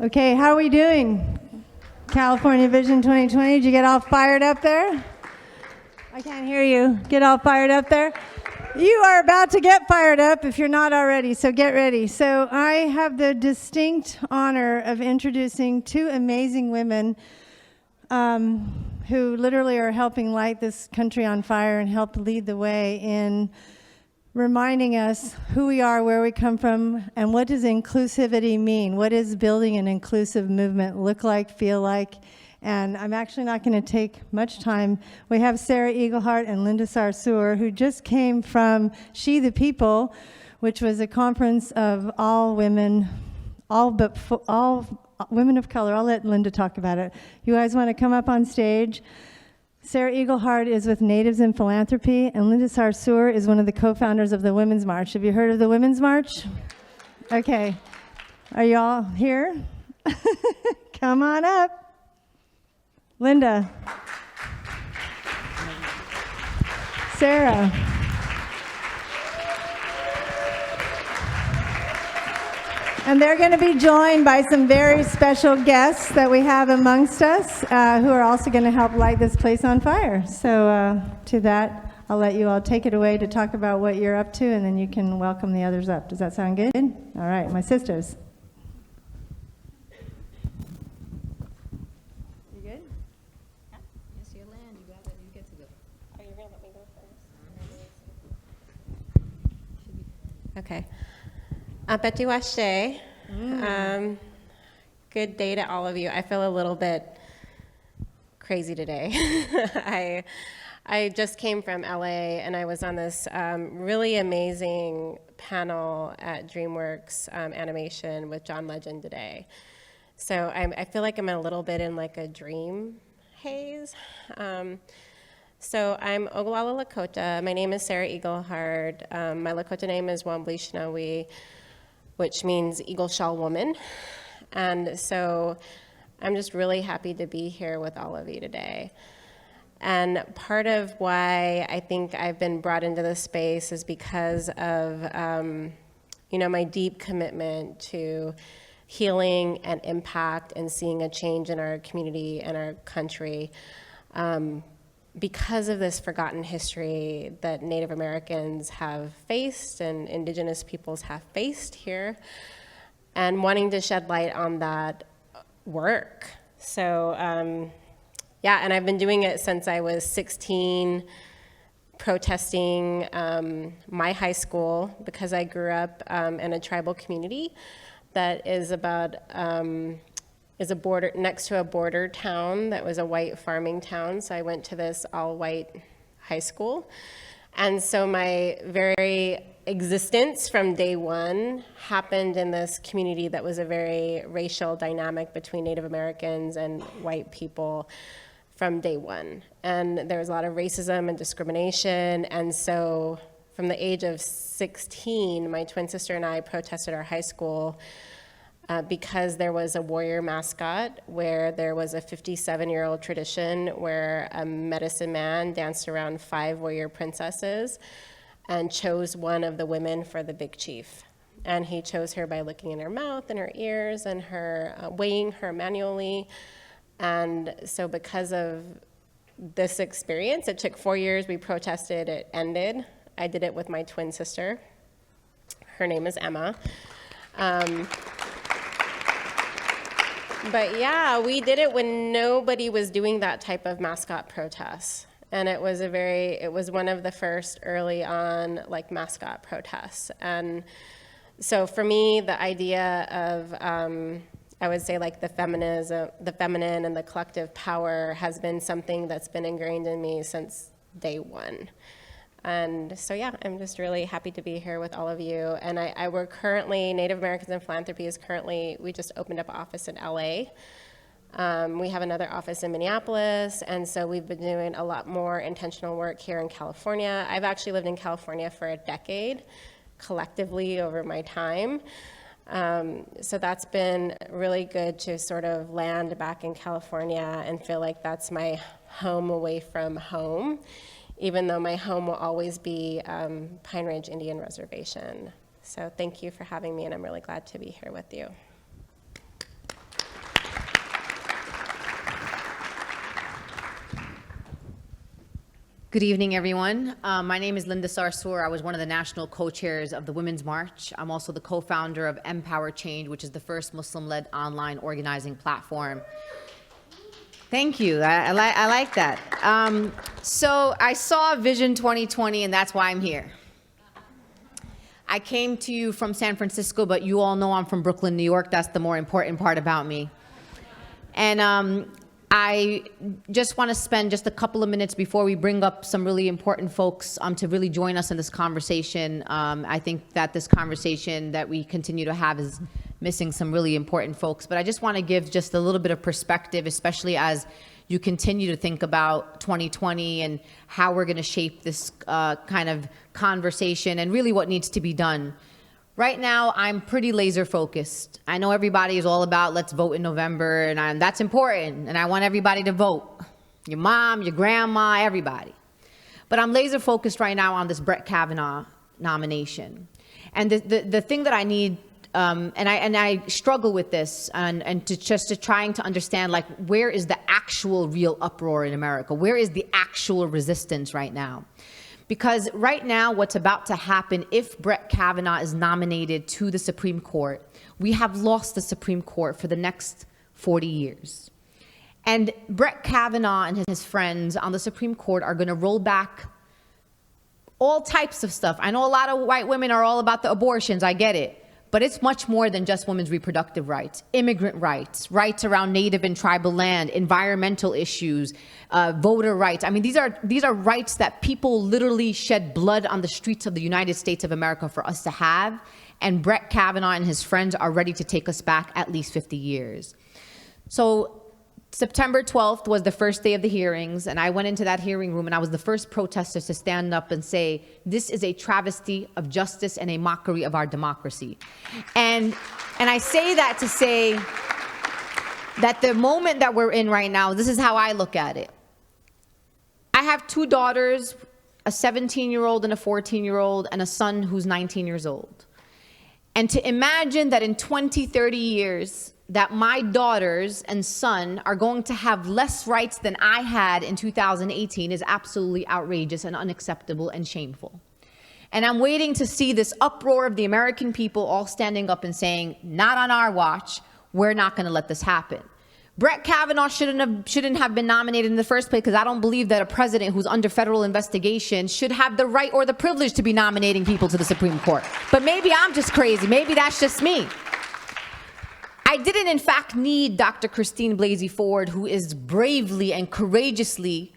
Okay, how are we doing? California Vision 2020, did you get all fired up there? I can't hear you. Get all fired up there? You are about to get fired up if you're not already, so get ready. So I have the distinct honor of introducing two amazing women who literally are helping light this country on fire and help lead the way in reminding us who we are, where we come from, and what does inclusivity mean? What does building an inclusive movement look like, feel like? And I'm actually not going to take much time. We have Sarah Eaglehart and Linda Sarsour, who just came from She the People, which was a conference of all women, all women of color. I'll let Linda talk about it. You guys want to come up on stage? Sarah Eaglehart is with Natives in Philanthropy, and Linda Sarsour is one of the co-founders of the Women's March. Have you heard of the Women's March? Okay. Are you all here? Come on up. Linda. Sarah. And they're going to be joined by some very special guests that we have amongst us who are also going to help light this place on fire. So to that, I'll let you all take it away to talk about what you're up to, and then you can welcome the others up. Does that sound good? All right, my sisters. You good? Yeah. It's your land. You got it. You get to go. Oh, you're going to let me go first? Okay. Apeti Washe. Good day to all of you. I feel a little bit crazy today. I just came from LA and I was on this really amazing panel at DreamWorks Animation with John Legend today. So I feel like I'm a little bit in like a dream haze. So I'm Oglala Lakota. My name is Sarah Eaglehart. My Lakota name is Wambui Shinawi, which means eagle shell woman. And so I'm just really happy to be here with all of you today. And part of why I think I've been brought into this space is because of my deep commitment to healing and impact and seeing a change in our community and our country. Because of this forgotten history that Native Americans have faced and Indigenous peoples have faced here, and wanting to shed light on that work. So, and I've been doing it since I was 16, protesting my high school, because I grew up in a tribal community that is about is a border next to a border town that was a white farming town. So I went to this all-white high school. And so my very existence from day one happened in this community that was a very racial dynamic between Native Americans and white people from day one. And there was a lot of racism and discrimination. And so from the age of 16, my twin sister and I protested our high school because there was a warrior mascot where there was a 57-year-old tradition where a medicine man danced around 5 warrior princesses and chose one of the women for the big chief. And he chose her by looking in her mouth and her ears and her weighing her manually. And so because of this experience, it took 4 years, we protested, it ended. I did it with my twin sister. Her name is Emma. But yeah, we did it when nobody was doing that type of mascot protests. And it was one of the first early on like mascot protests. And so for me, the idea of, I would say like the feminine and the collective power has been something that's been ingrained in me since day one. And so yeah, I'm just really happy to be here with all of you. And I work currently, Native Americans in Philanthropy is currently, we just opened up an office in LA. We have another office in Minneapolis, and so we've been doing a lot more intentional work here in California. I've actually lived in California for a decade, collectively over my time. So that's been really good to sort of land back in California and feel like that's my home away from home, even though my home will always be Pine Ridge Indian Reservation. So thank you for having me, and I'm really glad to be here with you. Good evening, everyone. My name is Linda Sarsour. I was one of the national co-chairs of the Women's March. I'm also the co-founder of Empower Change, which is the first Muslim-led online organizing platform. Thank you. I like that. So I saw Vision 2020, and that's why I'm here. I came to you from San Francisco, but you all know I'm from Brooklyn, New York. That's the more important part about me. And I just want to spend just a couple of minutes before we bring up some really important folks to really join us in this conversation. I think that this conversation that we continue to have is missing some really important folks. But I just want to give just a little bit of perspective, especially as you continue to think about 2020 and how we're going to shape this kind of conversation and really what needs to be done. Right now, I'm pretty laser focused. I know everybody is all about let's vote in November, and that's important, and I want everybody to vote. Your mom, your grandma, everybody. But I'm laser focused right now on this Brett Kavanaugh nomination. And the thing that I need, and I struggle with this, and to trying to understand, like, where is the actual real uproar in America? Where is the actual resistance right now? Because right now, what's about to happen, if Brett Kavanaugh is nominated to the Supreme Court, we have lost the Supreme Court for the next 40 years. And Brett Kavanaugh and his friends on the Supreme Court are going to roll back all types of stuff. I know a lot of white women are all about the abortions, I get it. But it's much more than just women's reproductive rights, immigrant rights, rights around native and tribal land, environmental issues, voter rights. I mean, these are rights that people literally shed blood on the streets of the United States of America for us to have. And Brett Kavanaugh and his friends are ready to take us back at least 50 years. So September 12th was the first day of the hearings, and I went into that hearing room, and I was the first protester to stand up and say, this is a travesty of justice and a mockery of our democracy. And I say that to say that the moment that we're in right now, this is how I look at it. I have two daughters, a 17-year-old and a 14-year-old, and a son who's 19 years old. And to imagine that in 20, 30 years, that my daughters and son are going to have less rights than I had in 2018 is absolutely outrageous and unacceptable and shameful. And I'm waiting to see this uproar of the American people all standing up and saying, not on our watch, we're not going to let this happen. Brett Kavanaugh shouldn't have been nominated in the first place, because I don't believe that a president who's under federal investigation should have the right or the privilege to be nominating people to the Supreme Court. But maybe I'm just crazy. Maybe that's just me. I didn't, in fact, need Dr. Christine Blasey Ford, who is bravely and courageously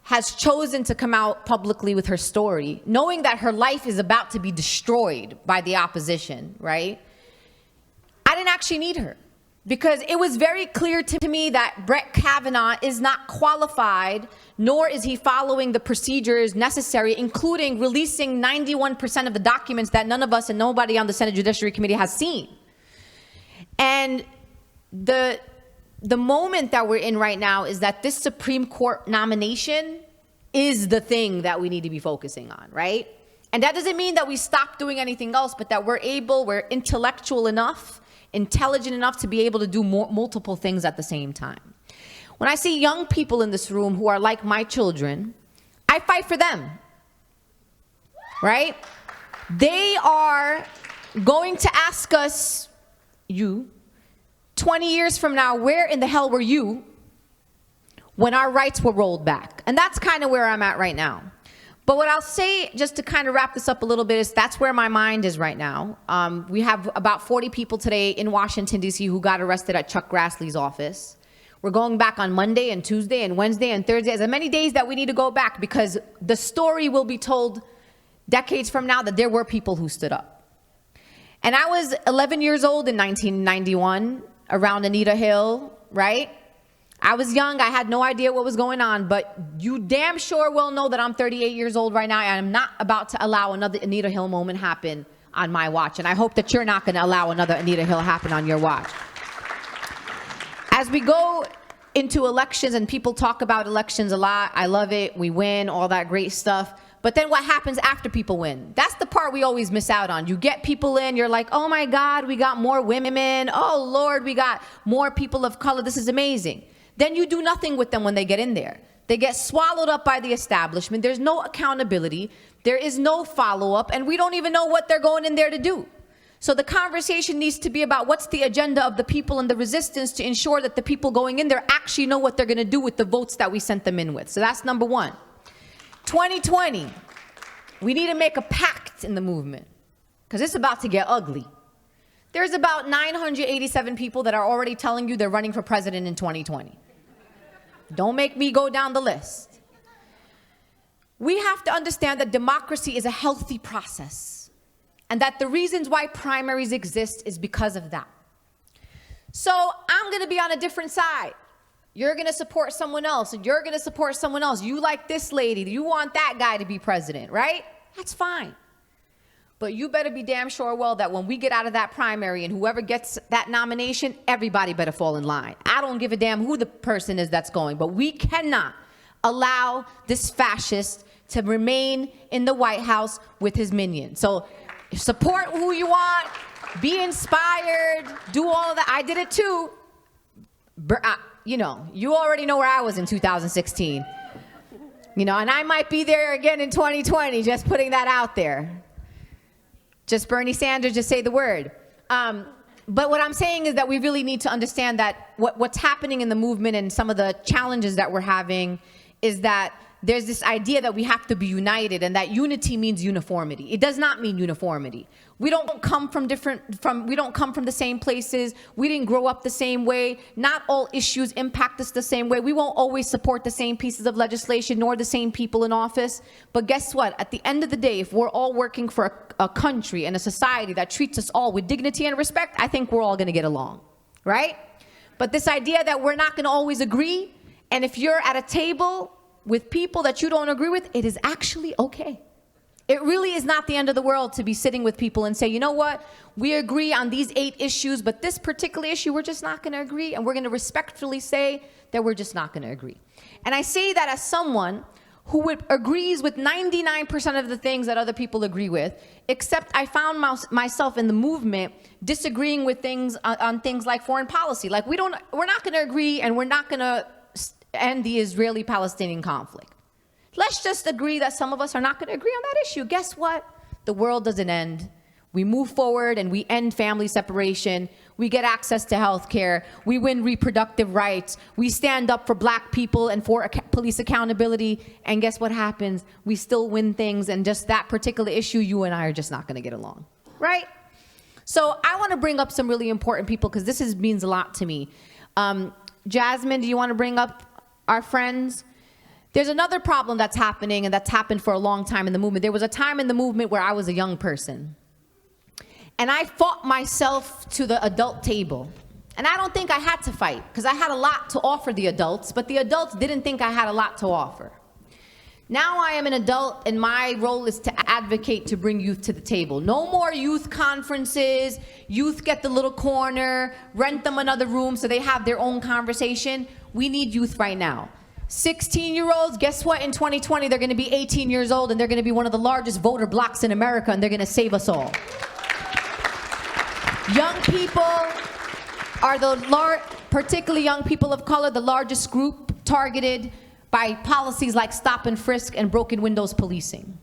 has chosen to come out publicly with her story, knowing that her life is about to be destroyed by the opposition, right? I didn't actually need her, because it was very clear to me that Brett Kavanaugh is not qualified, nor is he following the procedures necessary, including releasing 91% of the documents that none of us and nobody on the Senate Judiciary Committee has seen. And the moment that we're in right now is that this Supreme Court nomination is the thing that we need to be focusing on, right? And that doesn't mean that we stop doing anything else, but that we're intellectual enough, intelligent enough to be able to do multiple things at the same time. When I see young people in this room who are like my children, I fight for them, right? They are going to ask us, 20 years from now, where in the hell were you when our rights were rolled back? And that's kind of where I'm at right now. But what I'll say, just to kind of wrap this up a little bit, is that's where my mind is right now. We have about 40 people today in Washington, D.C. who got arrested at Chuck Grassley's office. We're going back on Monday and Tuesday and Wednesday and Thursday, as many days that we need to go back, because the story will be told decades from now that there were people who stood up. And I was 11 years old in 1991, around Anita Hill, right? I was young, I had no idea what was going on, but you damn sure well know that I'm 38 years old right now, and I'm not about to allow another Anita Hill moment happen on my watch. And I hope that you're not going to allow another Anita Hill happen on your watch. As we go into elections, and people talk about elections a lot, I love it, we win, all that great stuff. But then what happens after people win? That's the part we always miss out on. You get people in, you're like, oh my God, we got more women. Oh Lord, we got more people of color. This is amazing. Then you do nothing with them when they get in there. They get swallowed up by the establishment. There's no accountability. There is no follow-up, and we don't even know what they're going in there to do. So the conversation needs to be about what's the agenda of the people and the resistance to ensure that the people going in there actually know what they're going to do with the votes that we sent them in with. So that's number one. 2020, we need to make a pact in the movement because it's about to get ugly. There's about 987 people that are already telling you they're running for president in 2020. Don't make me go down the list. We have to understand that democracy is a healthy process. And that the reasons why primaries exist is because of that. So I'm going to be on a different side. You're going to support someone else, and you're going to support someone else. You like this lady. You want that guy to be president, right? That's fine. But you better be damn sure well that when we get out of that primary and whoever gets that nomination, everybody better fall in line. I don't give a damn who the person is that's going, but we cannot allow this fascist to remain in the White House with his minions. So support who you want, be inspired, do all of that. I did it too. You know, you already know where I was in 2016. You know, and I might be there again in 2020, just putting that out there. Just Bernie Sanders, just say the word. But what I'm saying is that we really need to understand that what's happening in the movement and some of the challenges that we're having is that there's this idea that we have to be united and that unity means uniformity. It does not mean uniformity. We don't come from the same places. We didn't grow up the same way. Not all issues impact us the same way. We won't always support the same pieces of legislation nor the same people in office. But guess what? At the end of the day, if we're all working for a country and a society that treats us all with dignity and respect, I think we're all going to get along, right? But this idea that we're not going to always agree, and if you're at a table with people that you don't agree with, it is actually okay. It really is not the end of the world to be sitting with people and say, you know what, we agree on these 8 issues, but this particular issue, we're just not gonna agree, and we're gonna respectfully say that we're just not gonna agree. And I say that as someone who agrees with 99% of the things that other people agree with, except I found myself in the movement disagreeing with things on things like foreign policy. Like we're not gonna agree, and we're not gonna end the Israeli-Palestinian conflict. Let's just agree that some of us are not going to agree on that issue. Guess what? The world doesn't end. We move forward and we end family separation. We get access to health care. We win reproductive rights. We stand up for black people and for police accountability. And guess what happens? We still win things, and just that particular issue, you and I are just not going to get along, right? So I want to bring up some really important people because this means a lot to me. Jasmine, do you want to bring up our friends? There's another problem that's happening, and that's happened for a long time in the movement. There was a time in the movement where I was a young person, and I fought myself to the adult table. And I don't think I had to fight, because I had a lot to offer the adults, but the adults didn't think I had a lot to offer. Now I am an adult, and my role is to advocate to bring youth to the table. No more youth conferences, youth get the little corner, rent them another room so they have their own conversation. We need youth right now. 16-year-olds, guess what? In 2020, they're going to be 18 years old, and they're going to be one of the largest voter blocks in America, and they're going to save us all. Young people are particularly young people of color, the largest group targeted by policies like stop and frisk and broken windows policing.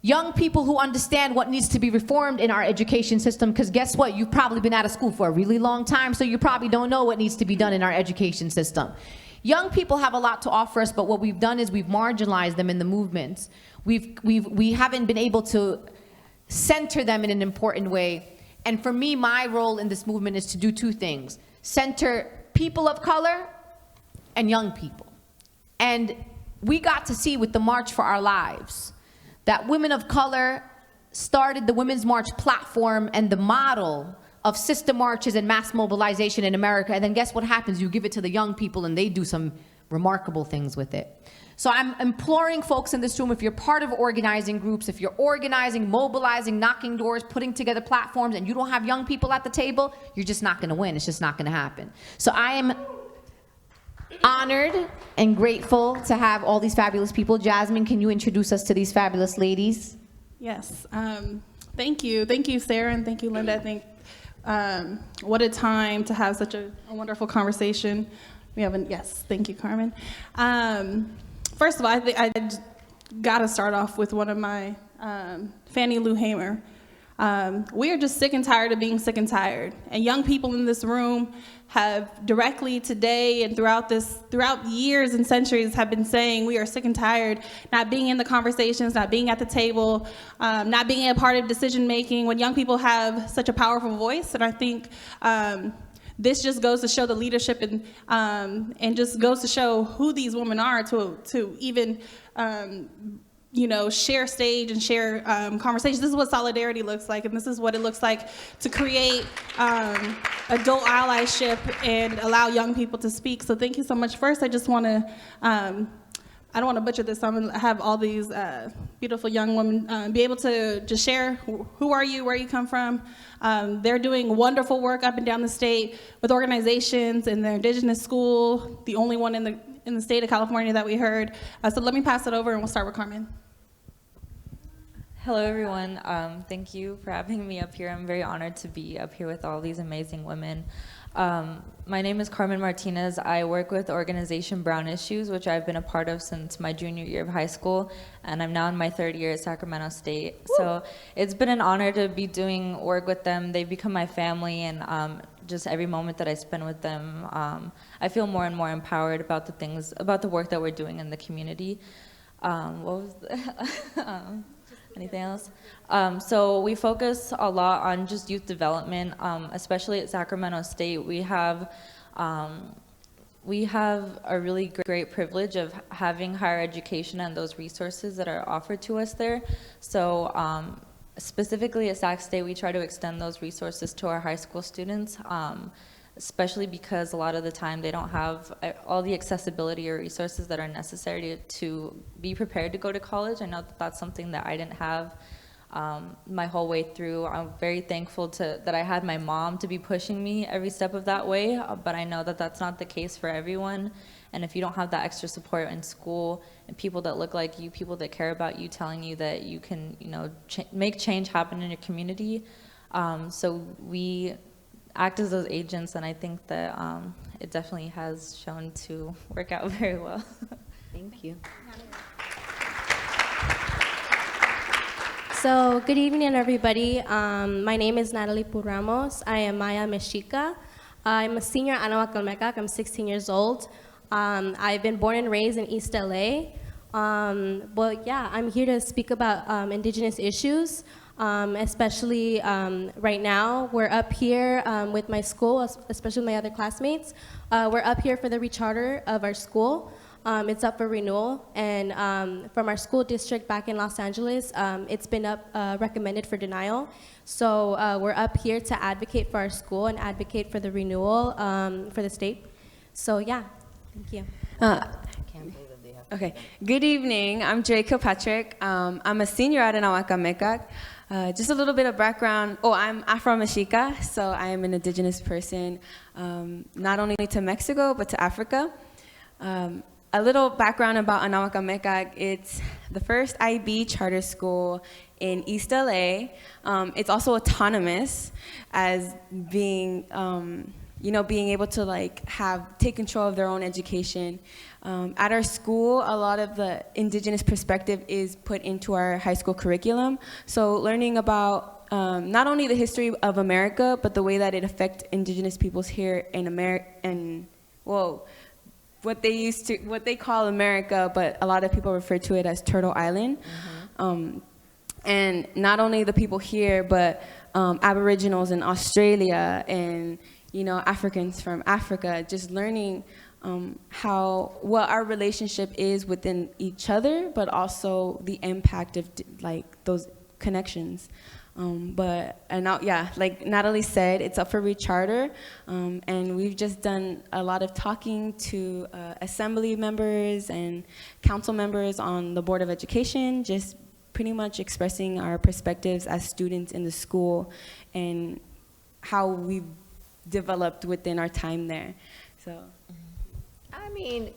Young people who understand what needs to be reformed in our education system, because guess what? You've probably been out of school for a really long time, so you probably don't know what needs to be done in our education system. Young people have a lot to offer us, but what we've done is we've marginalized them in the movements. We haven't been able to center them in an important way. And for me, my role in this movement is to do 2 things: center people of color and young people. And we got to see with the March for Our Lives that women of color started the Women's March platform and the model of sister marches and mass mobilization in America. And then guess what happens? You give it to the young people, and they do some remarkable things with it. So I'm imploring folks in this room, if you're part of organizing groups, if you're organizing, mobilizing, knocking doors, putting together platforms, and you don't have young people at the table, you're just not gonna win. It's just not gonna happen. So I am honored and grateful to have all these fabulous people. Jasmine, can you introduce us to these fabulous ladies? Yes, thank you, Sarah, and thank you, Linda. I think what a time to have such a wonderful conversation. We have yes, thank you, Carmen. First of all, I got to start off with one of my, Fannie Lou Hamer. We are just sick and tired of being sick and tired. And young people in this room have directly today and throughout years and centuries have been saying we are sick and tired, not being in the conversations, not being at the table, not being a part of decision making when young people have such a powerful voice. And I think this just goes to show the leadership and just goes to show who these women are to even share stage and share conversations. This is what solidarity looks like, and this is what it looks like to create adult allyship and allow young people to speak. So thank you so much. First, I just want to, I don't want to butcher this, so I'm going to have all these beautiful young women be able to just share who are you, where you come from. They're doing wonderful work up and down the state with organizations in their indigenous school, the only one in the state of California that we heard. So let me pass it over and we'll start with Carmen. Hello, everyone. Thank you for having me up here. I'm very honored to be up here with all these amazing women. My name is Carmen Martinez. I work with the organization Brown Issues, which I've been a part of since my junior year of high school, and I'm now in my third year at Sacramento State. Woo! So it's been an honor to be doing work with them. They've become my family, and just every moment that I spend with them, I feel more and more empowered about the work that we're doing in the community. Anything else? So we focus a lot on just youth development, especially at Sacramento State. We have a really great privilege of having higher education and those resources that are offered to us there. So specifically at Sac State, we try to extend those resources to our high school students, especially because a lot of the time they don't have all the accessibility or resources that are necessary to be prepared to go to college. I know that that's something that I didn't have my whole way through. I'm very thankful that I had my mom to be pushing me every step of that way, but I know that that's not the case for everyone. And if you don't have that extra support in school and people that look like you, people that care about you, telling you that you can, make change happen in your community, so we act as those agents, and I think that it definitely has shown to work out very well. Thank you. So, good evening, everybody. My name is Natalie Purramos. I am Maya Mexica. I'm a senior at Anahuac Calmecac. I'm 16 years old. I've been born and raised in East LA. But yeah, I'm here to speak about indigenous issues. Especially right now, we're up here with my school, especially my other classmates. We're up here for the recharter of our school. It's up for renewal, and from our school district back in Los Angeles, it's been recommended for denial. So we're up here to advocate for our school and advocate for the renewal for the state. So yeah, thank you. Okay, good evening. I'm Joy Kilpatrick. I'm a senior at Anahuac Calmecac. Just a little bit of background. I'm Afro-Mexica, so I am an indigenous person, not only to Mexico, but to Africa. A little background about Anahuac Calmecac. It's the first IB charter school in East LA. It's also autonomous as being, being able to take control of their own education. At our school, a lot of the indigenous perspective is put into our high school curriculum. So learning about not only the history of America, but the way that it affects indigenous peoples here in America, and what they call America, but a lot of people refer to it as Turtle Island. Mm-hmm. And not only the people here, but Aboriginals in Australia and Africans from Africa, just learning what our relationship is within each other, but also the impact of those connections. Like Natalie said, it's up for recharter, and we've just done a lot of talking to assembly members and council members on the Board of Education, just pretty much expressing our perspectives as students in the school and how we've developed within our time there. So. I mean,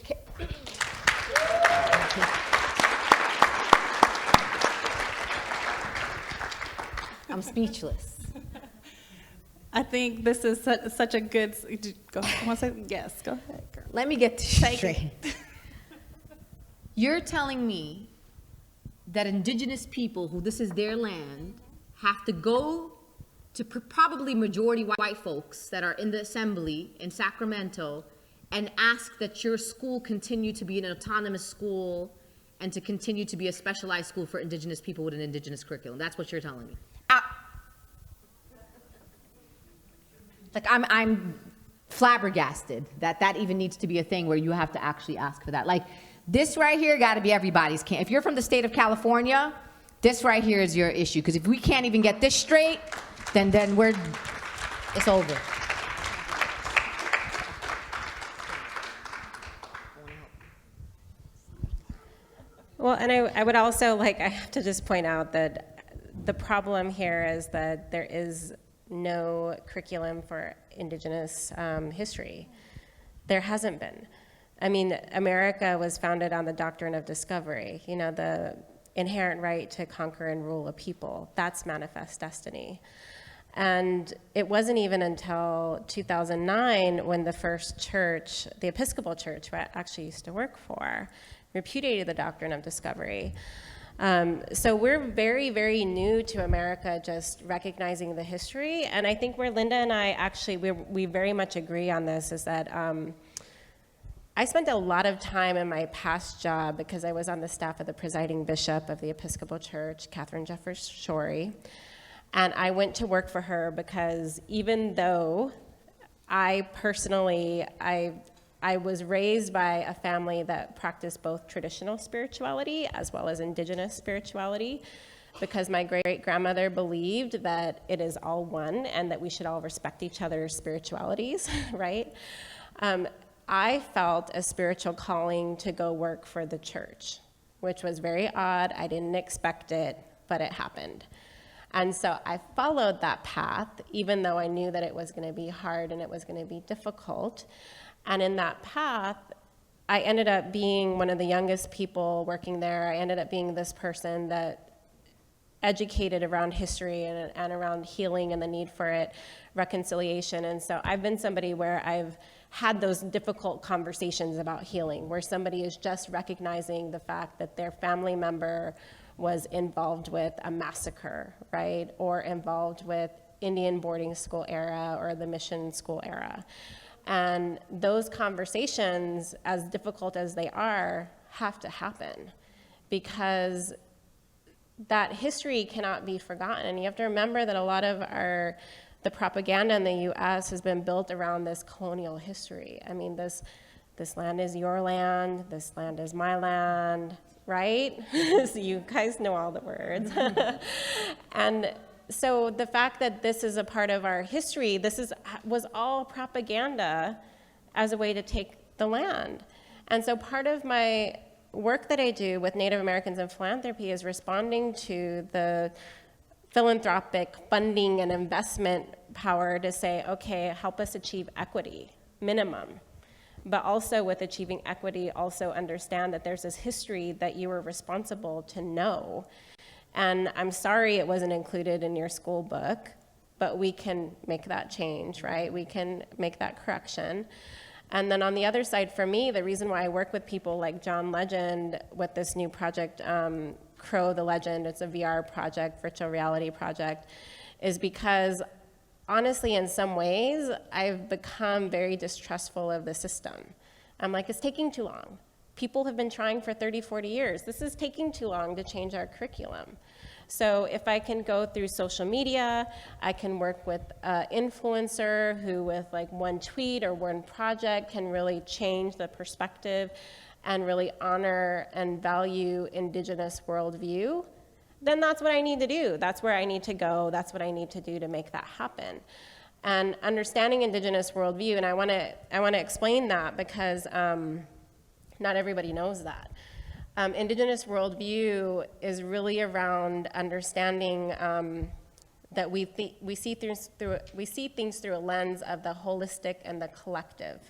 I'm speechless. I think this is such a good. Go ahead. Want to say yes? Go ahead, girl. let me get this straight. You're telling me that indigenous people, who this is their land, have to go to probably majority white folks that are in the assembly in Sacramento and ask that your school continue to be an autonomous school and to continue to be a specialized school for indigenous people with an indigenous curriculum. That's what you're telling me. Like, I'm flabbergasted that that even needs to be a thing where you have to actually ask for that. Like, this right here got to be everybody's camp. If you're from the state of California, this right here is your issue. Because if we can't even get this straight, then it's over. Well, and I would also I have to just point out that the problem here is that there is no curriculum for Indigenous history. There hasn't been. I mean, America was founded on the doctrine of discovery, the inherent right to conquer and rule a people. That's manifest destiny. And it wasn't even until 2009 when the first church, the Episcopal Church, where I actually used to work for, repudiated the doctrine of discovery. So we're very, very new to America, just recognizing the history. And I think where Linda and I actually, we very much agree on this is that I spent a lot of time in my past job, because I was on the staff of the presiding bishop of the Episcopal Church, Catherine Jeffers Shorey. And I went to work for her because even though I personally, I was raised by a family that practiced both traditional spirituality as well as indigenous spirituality, because my great-grandmother believed that it is all one and that we should all respect each other's spiritualities, right? I felt a spiritual calling to go work for the church, which was very odd. I didn't expect it, but it happened. And so I followed that path, even though I knew that it was going to be hard and it was going to be difficult. And in that path, I ended up being one of the youngest people working there. I ended up being this person that educated around history and around healing and the need for it, reconciliation. And so I've been somebody where I've had those difficult conversations about healing, where somebody is just recognizing the fact that their family member was involved with a massacre, right? Or involved with Indian boarding school era or the mission school era. And those conversations, as difficult as they are, have to happen, because that history cannot be forgotten. And you have to remember that a lot of the propaganda in the U.S. has been built around this colonial history. I mean, this land is your land, this land is my land, right? So you guys know all the words. And so the fact that this is a part of our history, was all propaganda as a way to take the land. And so part of my work that I do with Native Americans in philanthropy is responding to the philanthropic funding and investment power to say, okay, help us achieve equity, minimum. But also with achieving equity, also understand that there's this history that you were responsible to know. And I'm sorry it wasn't included in your school book, but we can make that change, right? We can make that correction. And then on the other side, for me, the reason why I work with people like John Legend with this new project, Crow the Legend, it's a VR project, virtual reality project, is because honestly, in some ways, I've become very distrustful of the system. I'm like, it's taking too long. People have been trying for 30, 40 years. This is taking too long to change our curriculum. So if I can go through social media, I can work with an influencer who with like one tweet or one project can really change the perspective and really honor and value Indigenous worldview, then that's what I need to do. That's where I need to go. That's what I need to do to make that happen. And understanding Indigenous worldview, and I want to explain that because not everybody knows that. Indigenous worldview is really around understanding that we see things through a lens of the holistic and the collective.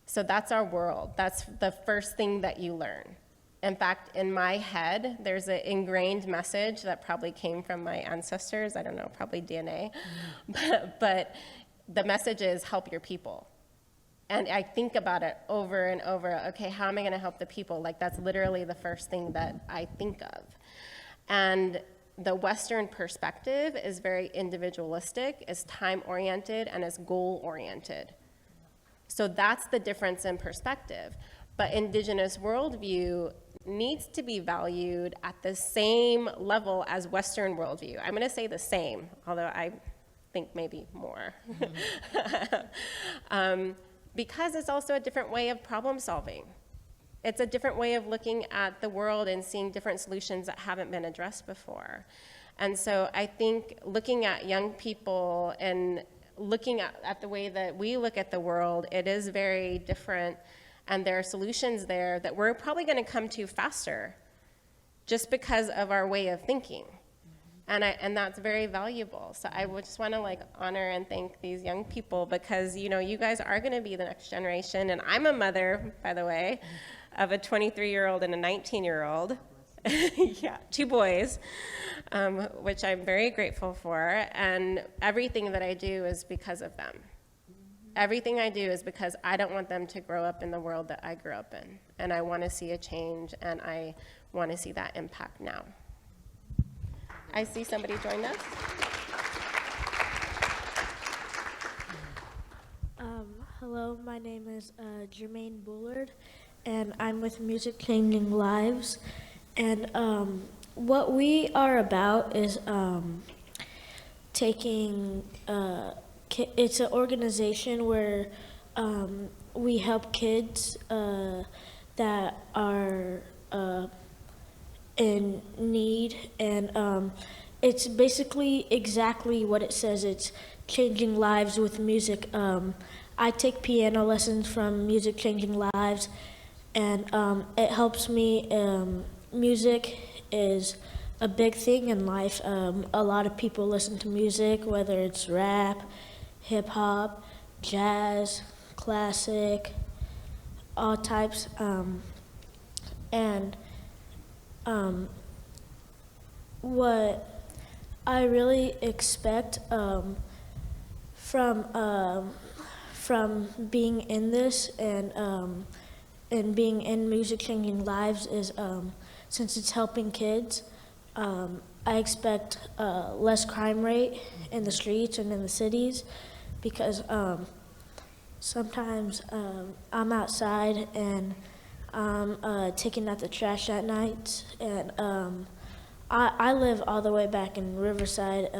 So that's our world. That's the first thing that you learn. In fact, in my head, there's an ingrained message that probably came from my ancestors. I don't know, probably DNA. But the message is help your people. And I think about it over and over. Okay, how am I going to help the people? Like, that's literally the first thing that I think of. And the Western perspective is very individualistic, is time-oriented, and is goal-oriented. So that's the difference in perspective. But Indigenous worldview needs to be valued at the same level as Western worldview. I'm going to say the same, although I think maybe more. Because it's also a different way of problem solving. It's a different way of looking at the world and seeing different solutions that haven't been addressed before. And so I think looking at young people and looking at the way that we look at the world, it is very different. And there are solutions there that we're probably going to come to faster just because of our way of thinking. And that's very valuable. So I would just want to like honor and thank these young people because, you know, you guys are going to be the next generation. And I'm a mother, by the way, of a 23-year-old and a 19-year-old. Yeah, 2 boys, which I'm very grateful for. And everything that I do is because of them. Everything I do is because I don't want them to grow up in the world that I grew up in. And I want to see a change, and I want to see that impact now. I see somebody join us. Hello, my name is Jermaine Bullard, and I'm with Music Changing Lives. And what we are about is taking, it's an organization where we help kids that are in need, and it's basically exactly what it says. It's changing lives with music. I take piano lessons from Music Changing Lives, and it helps me. Music is a big thing in life. A lot of people listen to music, whether it's rap, hip hop, jazz, classic, all types, and what I really expect from being in this and being in Music Changing Lives is since it's helping kids, I expect less crime rate in the streets and in the cities because sometimes I'm outside and I'm taking out the trash at night, and I live all the way back in Riverside,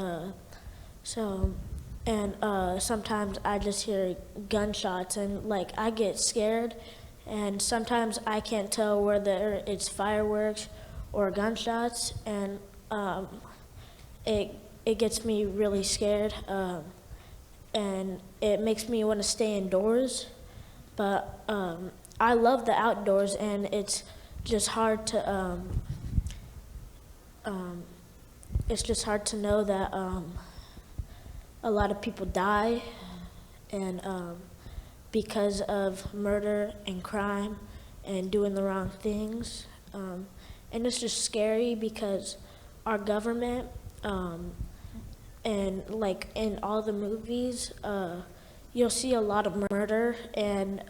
sometimes I just hear gunshots and like I get scared, and sometimes I can't tell whether it's fireworks or gunshots, and it gets me really scared, and it makes me want to stay indoors, but I love the outdoors, and it's just hard to know that a lot of people die, and because of murder and crime and doing the wrong things, and it's just scary because our government and like in all the movies, you'll see a lot of murder, and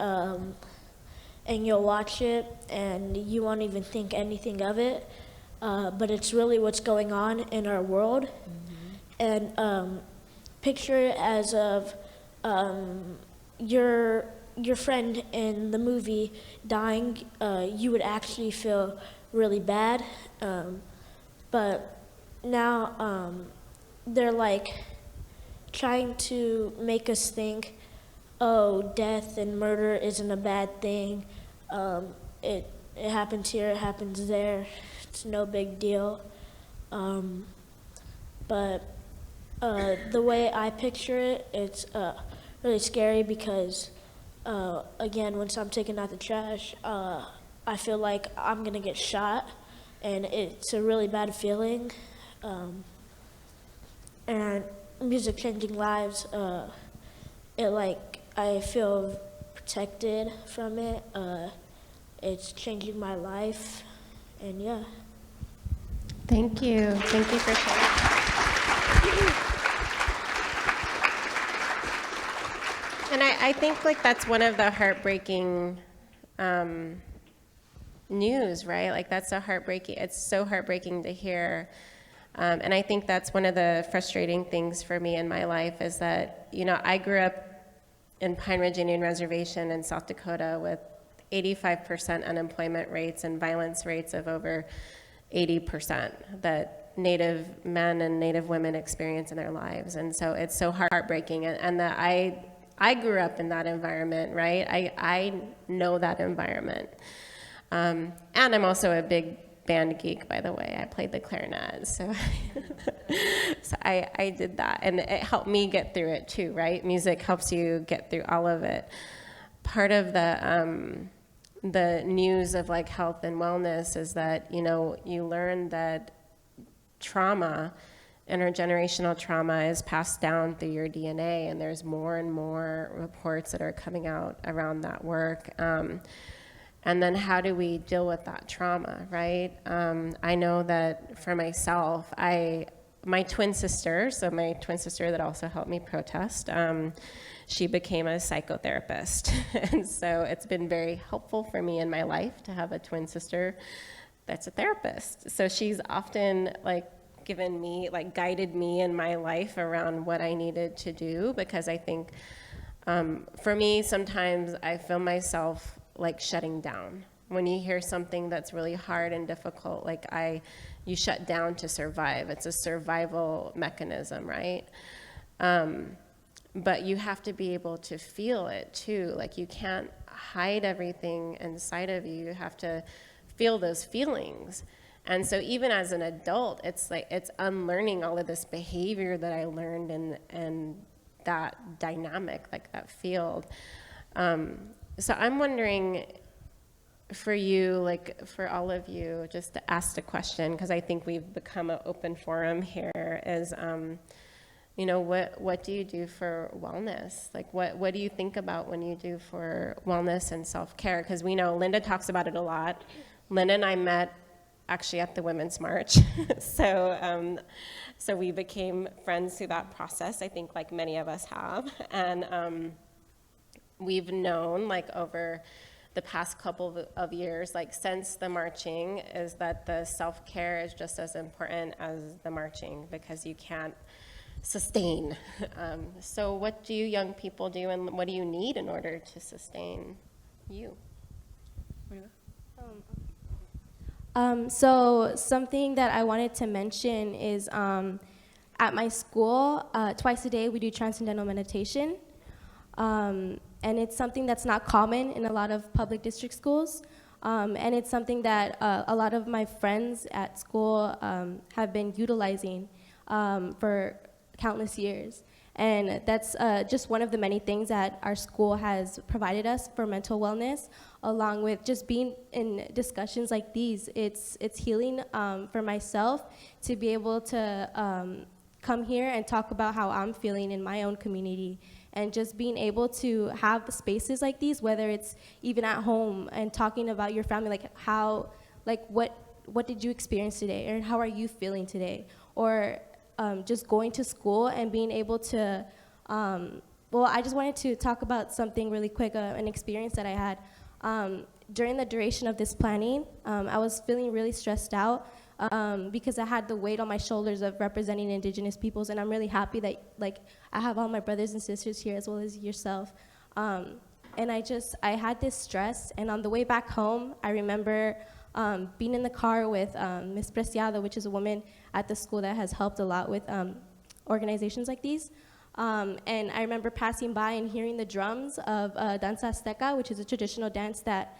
you'll watch it and you won't even think anything of it, but it's really what's going on in our world. And picture it as of your friend in the movie dying, you would actually feel really bad, but now they're like trying to make us think, oh, death and murder isn't a bad thing. It happens here, it happens there. It's no big deal. But the way I picture it, it's really scary because, again, once I'm taking out the trash, I feel like I'm gonna get shot, and it's a really bad feeling. And Music Changing Lives, I feel protected from it. It's changing my life, And yeah. Thank you. Thank you for sharing. And I think like that's one of the heartbreaking news, right? Like that's it's so heartbreaking to hear. And I think that's one of the frustrating things for me in my life is that, you know, I grew up in Pine Ridge Indian Reservation in South Dakota with 85% unemployment rates and violence rates of over 80% that Native men and Native women experience in their lives. And so it's so heartbreaking. And that I grew up in that environment, right? I know that environment. And I'm also a big band geek, by the way. I played the clarinet, so I did that, and it helped me get through it too, right? Music helps you get through all of it. Part of the news of like health and wellness is that, you know, you learn that trauma, intergenerational trauma, is passed down through your DNA, and there's more and more reports that are coming out around that work. And then how do we deal with that trauma, right? I know that for myself, my twin sister that also helped me protest, she became a psychotherapist. And so it's been very helpful for me in my life to have a twin sister that's a therapist. So she's often like guided me in my life around what I needed to do, because I think for me, sometimes I feel myself like shutting down. When you hear something that's really hard and difficult, like you shut down to survive. It's a survival mechanism, right? But you have to be able to feel it too. Like you can't hide everything inside of you. You have to feel those feelings. And so even as an adult, it's unlearning all of this behavior that I learned in that dynamic, like that field. So I'm wondering for you, like for all of you, just to ask the question, because I think we've become an open forum here, is, you know, what do you do for wellness? Like what do you think about when you do for wellness and self-care? Because we know Linda talks about it a lot. Linda and I met actually at the Women's March. So we became friends through that process, I think like many of us have. And we've known like over the past couple of years, like since the marching, is that the self-care is just as important as the marching, because you can't sustain. So what do you young people do, and what do you need in order to sustain you? So something that I wanted to mention is at my school, twice a day we do transcendental meditation. And it's something that's not common in a lot of public district schools. And it's something that a lot of my friends at school have been utilizing for countless years. And that's just one of the many things that our school has provided us for mental wellness, along with just being in discussions like these. It's healing for myself to be able to come here and talk about how I'm feeling in my own community. And just being able to have spaces like these, whether it's even at home and talking about your family, like what did you experience today, or how are you feeling today, or just going to school and being able to, I just wanted to talk about something really quick, an experience that I had. During the duration of this planning, I was feeling really stressed out because I had the weight on my shoulders of representing Indigenous peoples, and I'm really happy that I have all my brothers and sisters here as well as yourself. And I had this stress, and on the way back home, I remember being in the car with Ms. Preciado, which is a woman at the school that has helped a lot with organizations like these. And I remember passing by and hearing the drums of Danza Azteca, which is a traditional dance that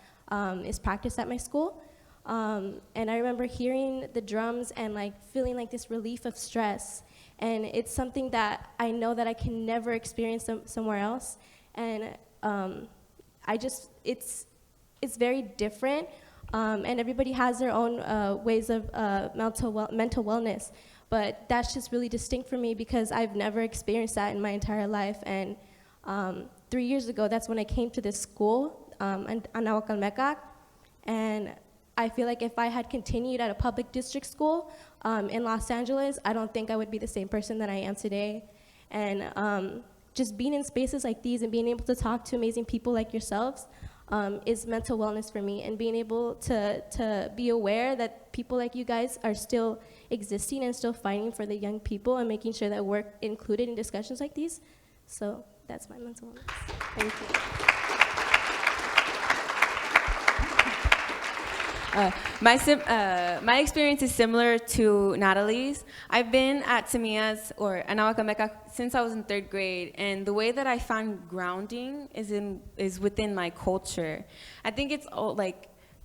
is practiced at my school. And I remember hearing the drums and feeling like this relief of stress. And it's something that I know that I can never experience somewhere else. And it's very different. And everybody has their own ways of mental wellness. But that's just really distinct for me because I've never experienced that in my entire life. And 3 years ago, that's when I came to this school, Anahuac Calmecac. And I feel like if I had continued at a public district school in Los Angeles, I don't think I would be the same person that I am today. And just being in spaces like these and being able to talk to amazing people like yourselves is mental wellness for me, and being able to be aware that people like you guys are still existing and still fighting for the young people and making sure that we're included in discussions like these. So that's my mental wellness. Thank you. My experience is similar to Natalie's. I've been at Semillas or Anahuac Cameca since I was in 3rd grade, and the way that I found grounding is within my culture. I think it's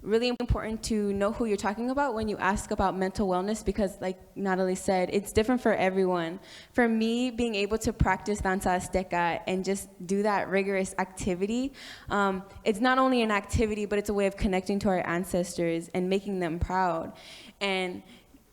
really important to know who you're talking about when you ask about mental wellness, because like Natalie said, it's different for everyone. For me, being able to practice danza azteca and just do that rigorous activity, it's not only an activity, but it's a way of connecting to our ancestors and making them proud. And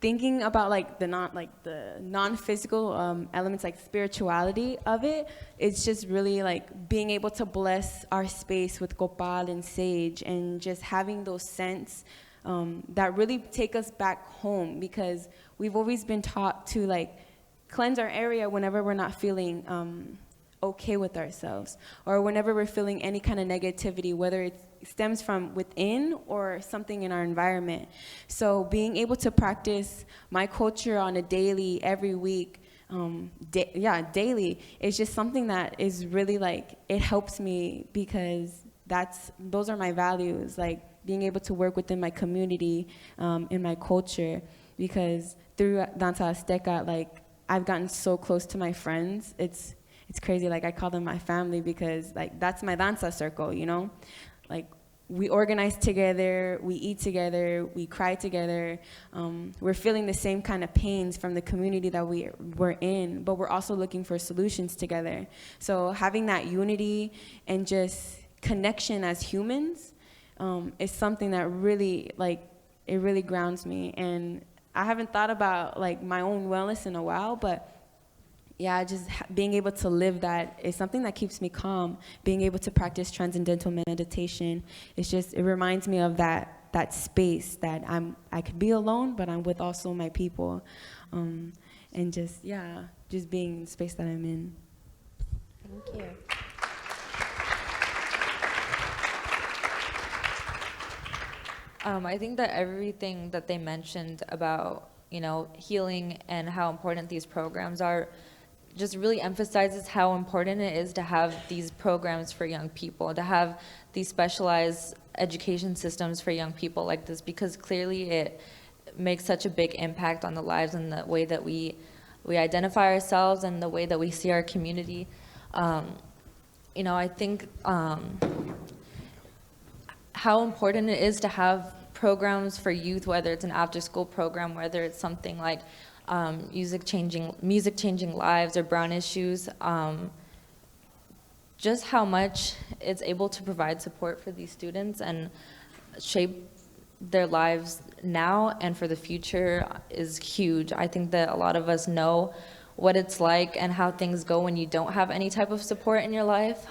thinking about the non-physical elements, like spirituality of it, it's just really like being able to bless our space with copal and sage, and just having those scents that really take us back home, because we've always been taught to cleanse our area whenever we're not feeling okay with ourselves, or whenever we're feeling any kind of negativity, whether it stems from within or something in our environment. So being able to practice my culture on a daily, every week, daily, is just something that is really it helps me, because those are my values, being able to work within my community, in my culture, because through Danza Azteca, I've gotten so close to my friends. It's crazy. I call them my family, because that's my danza circle, you know? We organize together, we eat together, we cry together. We're feeling the same kind of pains from the community that we're in, but we're also looking for solutions together. So having that unity and just connection as humans is something that really, it really grounds me. And I haven't thought about my own wellness in a while, but yeah, just being able to live that is something that keeps me calm. Being able to practice transcendental meditation, it reminds me of that space that I could be alone, but I'm with also my people, and just being in the space that I'm in. Thank you. I think that everything that they mentioned about, healing and how important these programs are just really emphasizes how important it is to have these programs for young people, to have these specialized education systems for young people like this, because clearly it makes such a big impact on the lives and the way that we identify ourselves and the way that we see our community. I think how important it is to have programs for youth, whether it's an after-school program, whether it's something like music changing lives or brown issues, just how much it's able to provide support for these students and shape their lives now and for the future is huge. I think that a lot of us know what it's like and how things go when you don't have any type of support in your life.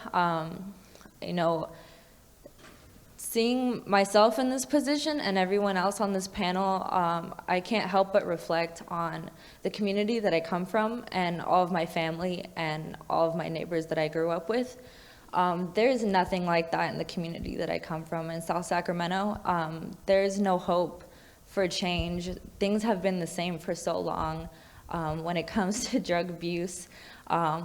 Seeing myself in this position and everyone else on this panel, I can't help but reflect on the community that I come from and all of my family and all of my neighbors that I grew up with. There is nothing like that in the community that I come from in South Sacramento. There is no hope for change. Things have been the same for so long when it comes to drug abuse,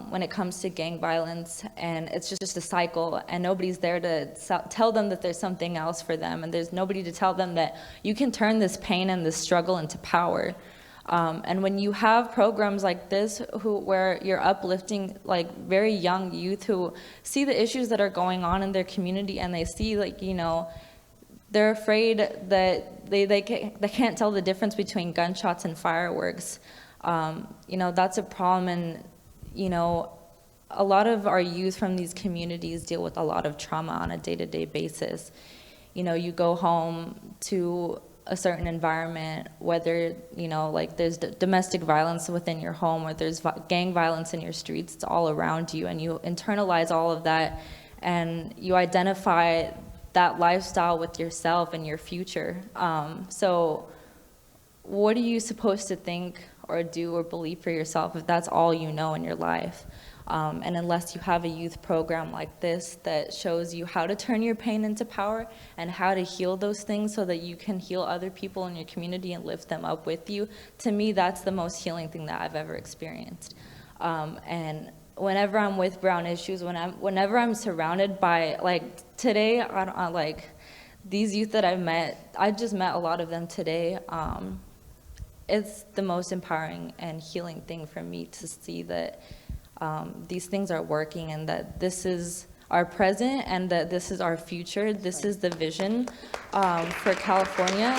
when it comes to gang violence, and it's just a cycle, and nobody's there to tell them that there's something else for them, and there's nobody to tell them that you can turn this pain and this struggle into power. And when you have programs like this where you're uplifting very young youth who see the issues that are going on in their community, and they see they're afraid that they can't tell the difference between gunshots and fireworks. That's a problem, and a lot of our youth from these communities deal with a lot of trauma on a day-to-day basis. You go home to a certain environment, whether, there's domestic violence within your home or there's gang violence in your streets, it's all around you, and you internalize all of that, and you identify that lifestyle with yourself and your future. So what are you supposed to think or do or believe for yourself if that's all you know in your life? And unless you have a youth program like this that shows you how to turn your pain into power and how to heal those things so that you can heal other people in your community and lift them up with you, to me, that's the most healing thing that I've ever experienced. And whenever I'm with Brown Issues, whenever I'm surrounded by, like today, like these youth that I've met, I just met a lot of them today. It's the most empowering and healing thing for me to see that these things are working and that this is our present and that this is our future. This is the vision for California.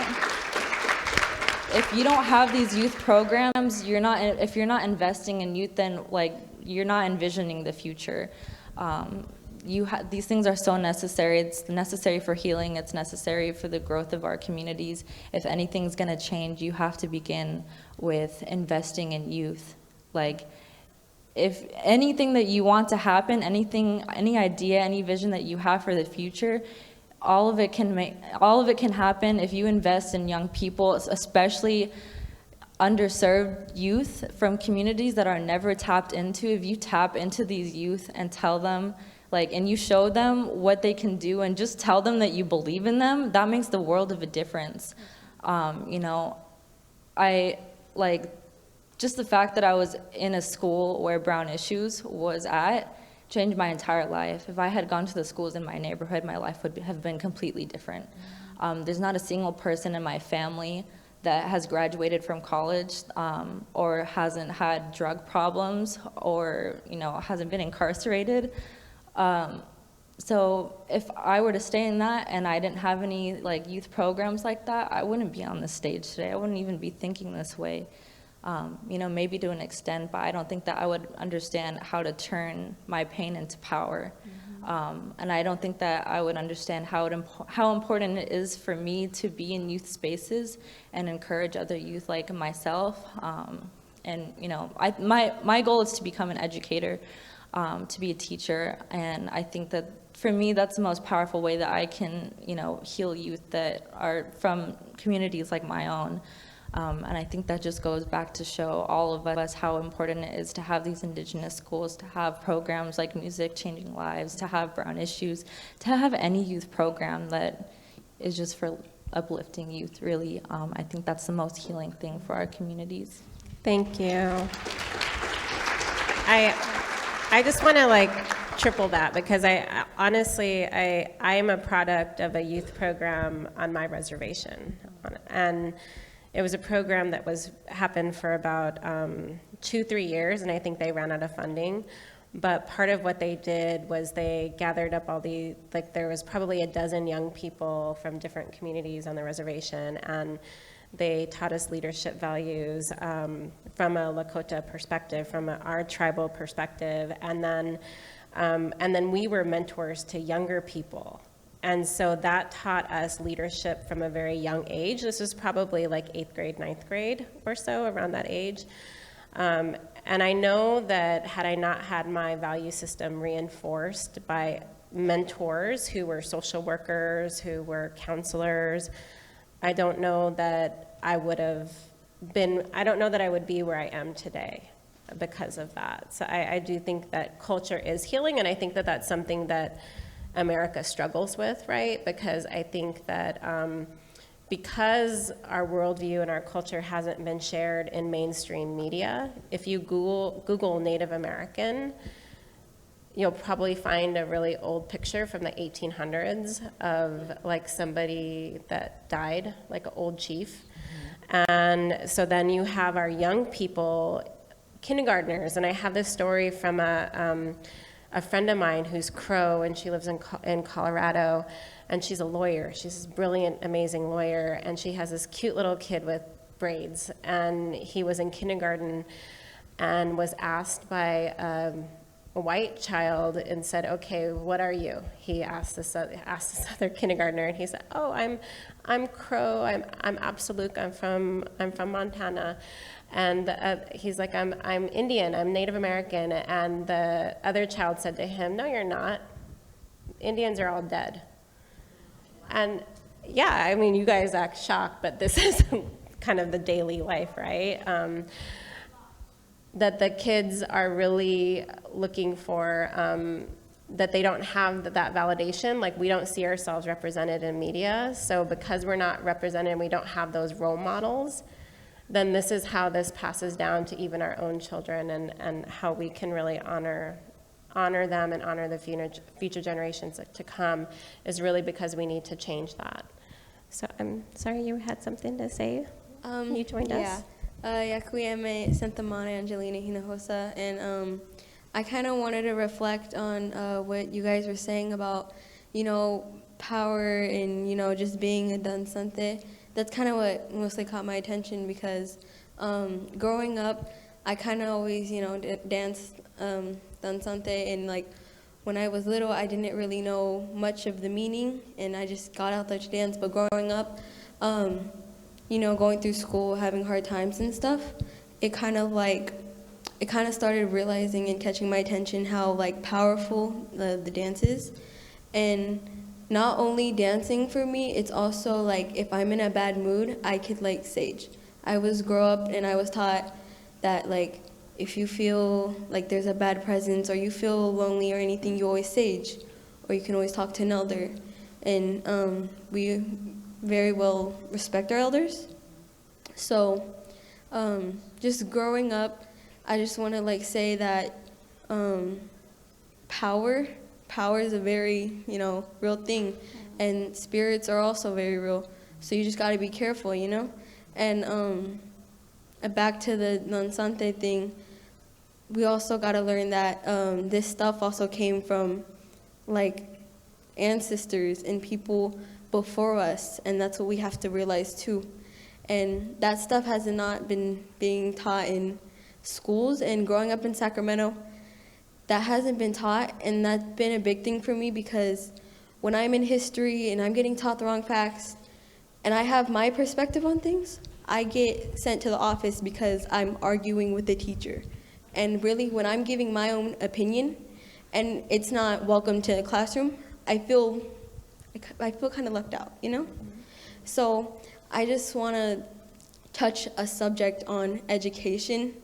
If you don't have these youth programs, if you're not investing in youth, then like you're not envisioning the future. These things are so necessary. It's necessary for healing. It's necessary for the growth of our communities. If anything's gonna change, you have to begin with investing in youth. Like, if anything that you want to happen, any idea, any vision that you have for the future, all of it can happen if you invest in young people, especially underserved youth from communities that are never tapped into. If you tap into these youth and tell them, and you show them what they can do and just tell them that you believe in them, that makes the world of a difference. Just the fact that I was in a school where Brown Issues was at changed my entire life. If I had gone to the schools in my neighborhood, my life would have been completely different. There's not a single person in my family that has graduated from college or hasn't had drug problems or hasn't been incarcerated. So if I were to stay in that and I didn't have any youth programs like that, I wouldn't be on this stage today. I wouldn't even be thinking this way. Maybe to an extent, but I don't think that I would understand how to turn my pain into power. And I don't think that I would understand how important it is for me to be in youth spaces and encourage other youth like myself. My goal is to become an educator, to be a teacher, and I think that for me, that's the most powerful way that I can, heal youth that are from communities like my own. And I think that just goes back to show all of us how important it is to have these indigenous schools, to have programs like Music Changing Lives, to have Brown Issues, to have any youth program that is just for uplifting youth, really. I think that's the most healing thing for our communities. Thank you. I just want to triple that because I honestly am a product of a youth program on my reservation, and it was a program that happened for about 2-3 years, and I think they ran out of funding. But part of what they did was they gathered up there was probably a dozen young people from different communities on the reservation, and they taught us leadership values from a Lakota perspective, from our tribal perspective, and then we were mentors to younger people. And so that taught us leadership from a very young age. This was probably 8th grade, 9th grade or so, around that age. And I know that had I not had my value system reinforced by mentors who were social workers, who were counselors, I don't know that I would be where I am today because of that. So I do think that culture is healing, and I think that that's something that America struggles with, right? Because I think that because our worldview and our culture hasn't been shared in mainstream media, if you Google Native American, you'll probably find a really old picture from the 1800s of somebody that died, like an old chief. And so then you have our young people, kindergartners, and I have this story from a friend of mine who's Crow, and she lives in Colorado, and she's a lawyer. She's this brilliant, amazing lawyer, and she has this cute little kid with braids, and he was in kindergarten and was asked by a white child and said, "Okay, what are you?" He asked this other kindergartner, and he said, "Oh, I'm Crow. I'm Absolute. I'm from Montana." And he's like, I'm Indian, I'm Native American. And the other child said to him, "No, you're not. Indians are all dead." And yeah, I mean, you guys act shocked, but this is kind of the daily life, right? That the kids are really looking for, that they don't have that validation. Like, we don't see ourselves represented in media. So because we're not represented and we don't have those role models, then this is how this passes down to even our own children, and how we can really honor them and honor the future generations to come is really because we need to change that. So I'm sorry, you had something to say? You joined us? Yakuyeme Santa Mana Angelina Hinojosa, and I kind of wanted to reflect on what you guys were saying about, power and, just being a dansante. That's kind of what mostly caught my attention because growing up, I kind of always, danced dansante, and like when I was little, I didn't really know much of the meaning, and I just got out there to dance. But growing up, going through school, having hard times and stuff, it kind of started realizing and catching my attention how like powerful the dance is. And not only dancing for me, it's also like if I'm in a bad mood, I could like sage. I was grow up and I was taught that like if you feel like there's a bad presence or you feel lonely or anything, you always sage, or you can always talk to an elder. And we very well respect our elders. So just growing up, I just want to like say that power is a very, real thing, and spirits are also very real. So you just got to be careful, And back to the dansante thing, we also got to learn that this stuff also came from like ancestors and people before us, and that's what we have to realize too. And that stuff has not been being taught in schools, and growing up in Sacramento, that hasn't been taught, and that's been a big thing for me because when I'm in history and I'm getting taught the wrong facts and I have my perspective on things, I get sent to the office because I'm arguing with the teacher. And really, when I'm giving my own opinion and it's not welcome to the classroom, I feel kind of left out, So I just want to touch a subject on education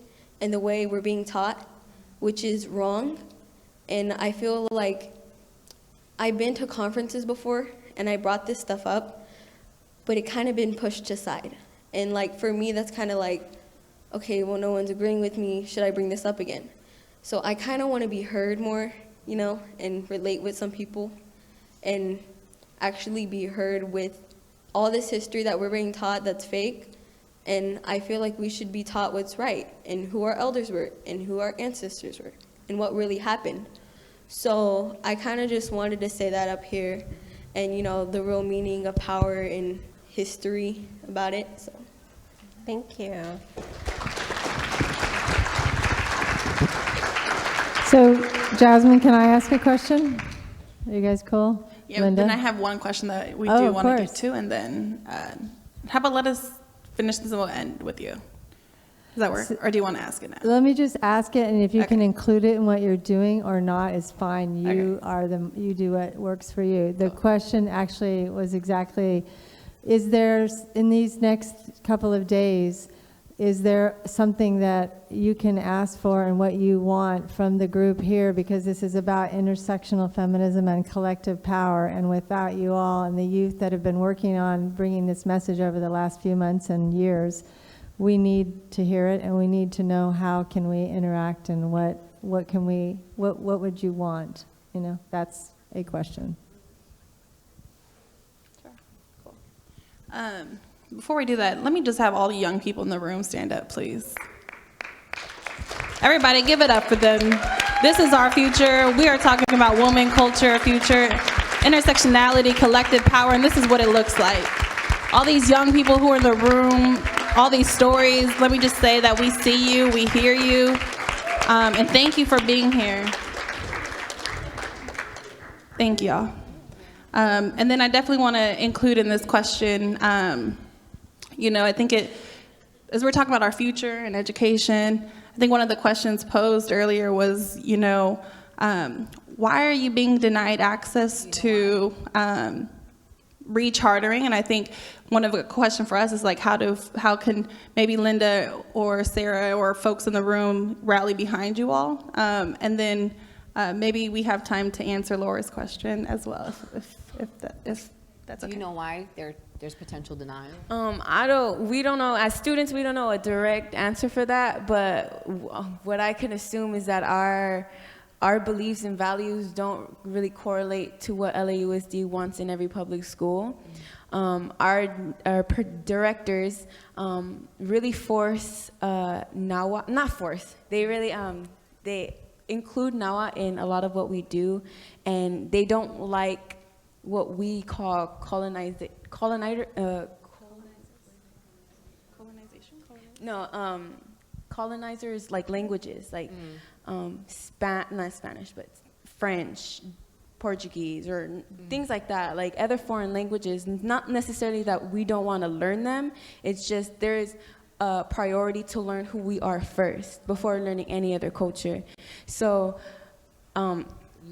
and the way we're being taught, which is wrong. And I feel like I've been to conferences before and I brought this stuff up, but it kind of been pushed aside. And like for me, that's kind of like, okay, well, no one's agreeing with me. Should I bring this up again? So I kind of want to be heard more, and relate with some people and actually be heard with all this history that we're being taught that's fake. And I feel like we should be taught what's right and who our elders were and who our ancestors were and what really happened. So I kind of just wanted to say that up here and, the real meaning of power and history about it. So Thank you. So, Jasmine, can I ask a question? Are you guys cool? Yeah, Linda? and I have one question that we Oh, do of want to get course. to, and then how about let us finish this and we'll end with you. Does that work? Or do you want to ask it now? Let me just ask it, and if you can Okay. include it in what you're doing or not, is fine. You Okay. you do what works for you. The question actually was exactly, is there, in these next couple of days, is there something that you can ask for and what you want from the group here? Because this is about intersectional feminism and collective power, and without you all and the youth that have been working on bringing this message over the last few months and years, we need to hear it, and we need to know how can we interact and what would you want? That's a question. Before we do that, let me just have all the young people in the room stand up, please. Everybody, give it up for them. This is our future. We are talking about woman, culture, future, intersectionality, collective power, and this is what it looks like. All these young people who are in the room, all these stories, let me just say that we see you, we hear you, and thank you for being here. Thank y'all. And then I definitely want to include in this question, I think as we're talking about our future and education, I think one of the questions posed earlier was, why are you being denied access to rechartering, and I think one of the question for us is like how can maybe Linda or Sarah or folks in the room rally behind you all, and then maybe we have time to answer Laura's question as well, if that's okay. Do you know why there's potential denial? We don't know, as students, we don't know a direct answer for that, but what I can assume is that our beliefs and values don't really correlate to what LAUSD wants in every public school. Our directors really force NAWA, not force, they really, they include NAWA in a lot of what we do, and they don't like what we call colonization. No, colonizers like languages, like not Spanish, but French, Portuguese, or things like that, like other foreign languages. Not necessarily that we don't want to learn them, it's just there is a priority to learn who we are first before learning any other culture. So,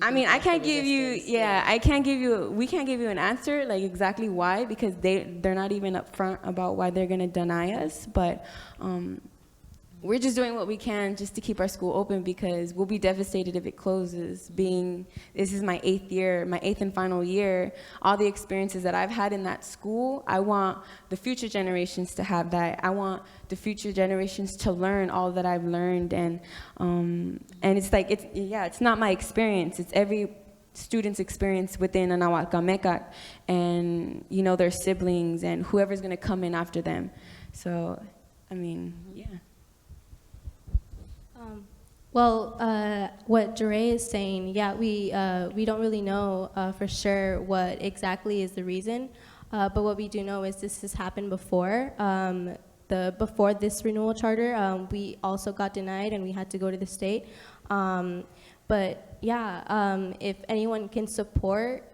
I mean, I can't give you, we can't give you an answer, like exactly why, because they're not even upfront about why they're gonna deny us, but we're just doing what we can just to keep our school open, because we'll be devastated if it closes. This is my 8th and final year, all the experiences that I've had in that school, I want the future generations to have that. I want the future generations to learn all that I've learned, and it's like, it's not my experience, it's every student's experience within Anahuac Meccac, and their siblings and whoever's gonna come in after them. So, I mean, yeah. What Jure is saying, we don't really know for sure what exactly is the reason, but what we do know is this has happened before. Before this renewal charter, we also got denied and we had to go to the state. If anyone can support,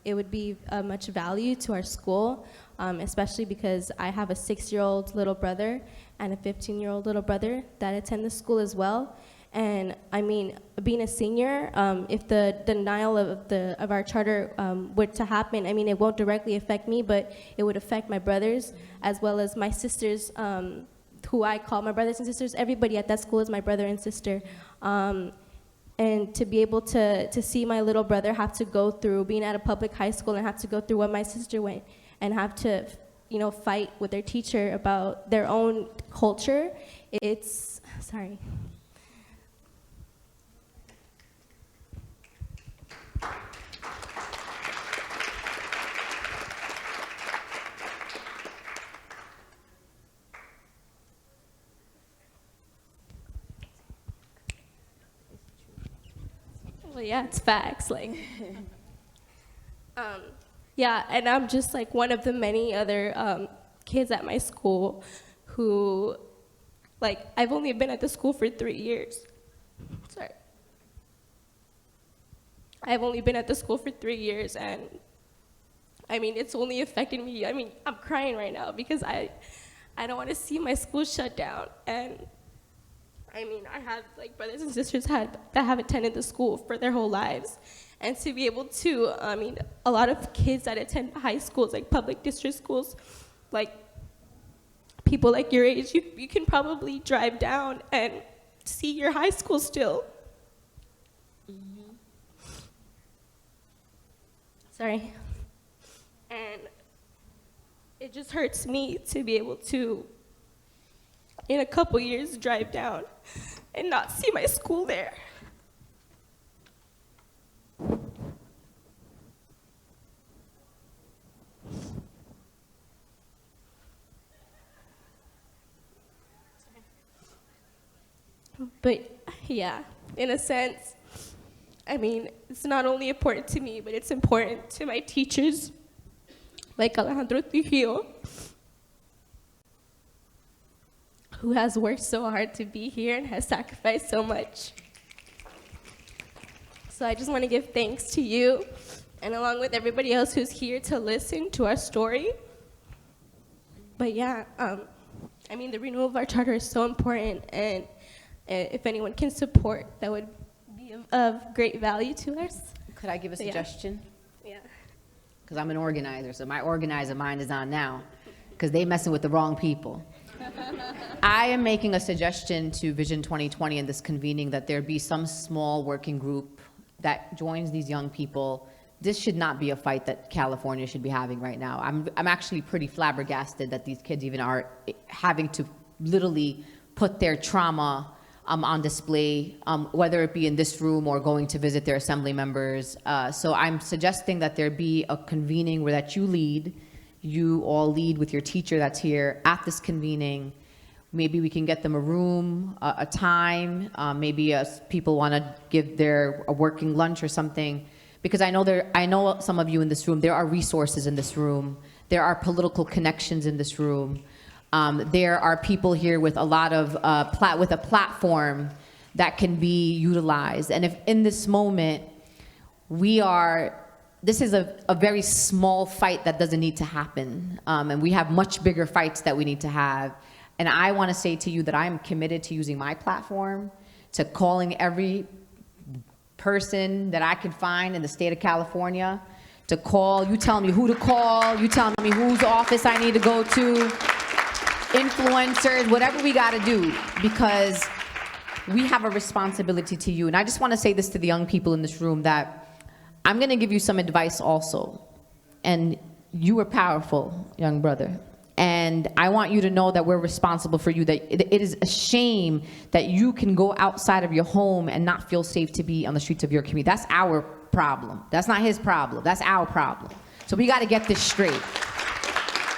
it would be much value to our school, especially because I have a 6-year-old little brother and a 15-year-old little brother that attend the school as well. And I mean, being a senior, if the denial of our charter were to happen, I mean, it won't directly affect me, but it would affect my brothers as well as my sisters, who I call my brothers and sisters. Everybody at that school is my brother and sister. And to be able to see my little brother have to go through being at a public high school and have to go through what my sister went and have to, fight with their teacher about their own culture, sorry. Well, yeah, it's facts, like. And I'm just like one of the many other kids at my school who, like, I've only been at the school for 3 years. Sorry. I've only been at the school for 3 years, and I mean, it's only affected me. I mean, I'm crying right now because I don't want to see my school shut down. And I mean, I have like brothers and sisters that have attended the school for their whole lives. And to be able to, I mean, a lot of kids that attend high schools, like public district schools, like people like your age, you can probably drive down and see your high school still. Mm-hmm. Sorry. And it just hurts me to be able to, in a couple years, drive down and not see my school there. But yeah, in a sense, I mean, it's not only important to me, but it's important to my teachers, like Alejandro Trujillo, who has worked so hard to be here and has sacrificed so much. So I just want to give thanks to you, and along with everybody else who's here to listen to our story. But yeah, I mean, the renewal of our charter is so important, and if anyone can support, that would be of great value to us. Could I give a suggestion? Yeah. because I'm an organizer, so my organizer mind is on now, because they messing with the wrong people. I am making a suggestion to Vision 2020 in this convening that there be some small working group that joins these young people. This should not be a fight that California should be having right now. I'm actually pretty flabbergasted that these kids even are having to literally put their trauma on display, whether it be in this room or going to visit their assembly members. So I'm suggesting that there be a convening where that you all lead with your teacher that's here at this convening. Maybe we can get them a room, a time, maybe people want to give a working lunch or something. Because I know some of you in this room, there are resources in this room. There are political connections in this room. There are people here with a lot of, with a platform that can be utilized. And if in this moment, this is a very small fight that doesn't need to happen. And we have much bigger fights that we need to have. And I want to say to you that I am committed to using my platform, to calling every person that I can find in the state of California, to call. You tell me who to call. You tell me whose office I need to go to. Influencers, whatever we got to do, because we have a responsibility to you. And I just want to say this to the young people in this room, that I'm going to give you some advice also. And you are powerful, young brother. And I want you to know that we're responsible for you, that it is a shame that you can go outside of your home and not feel safe to be on the streets of your community. That's our problem. That's not his problem. That's our problem. So we got to get this straight.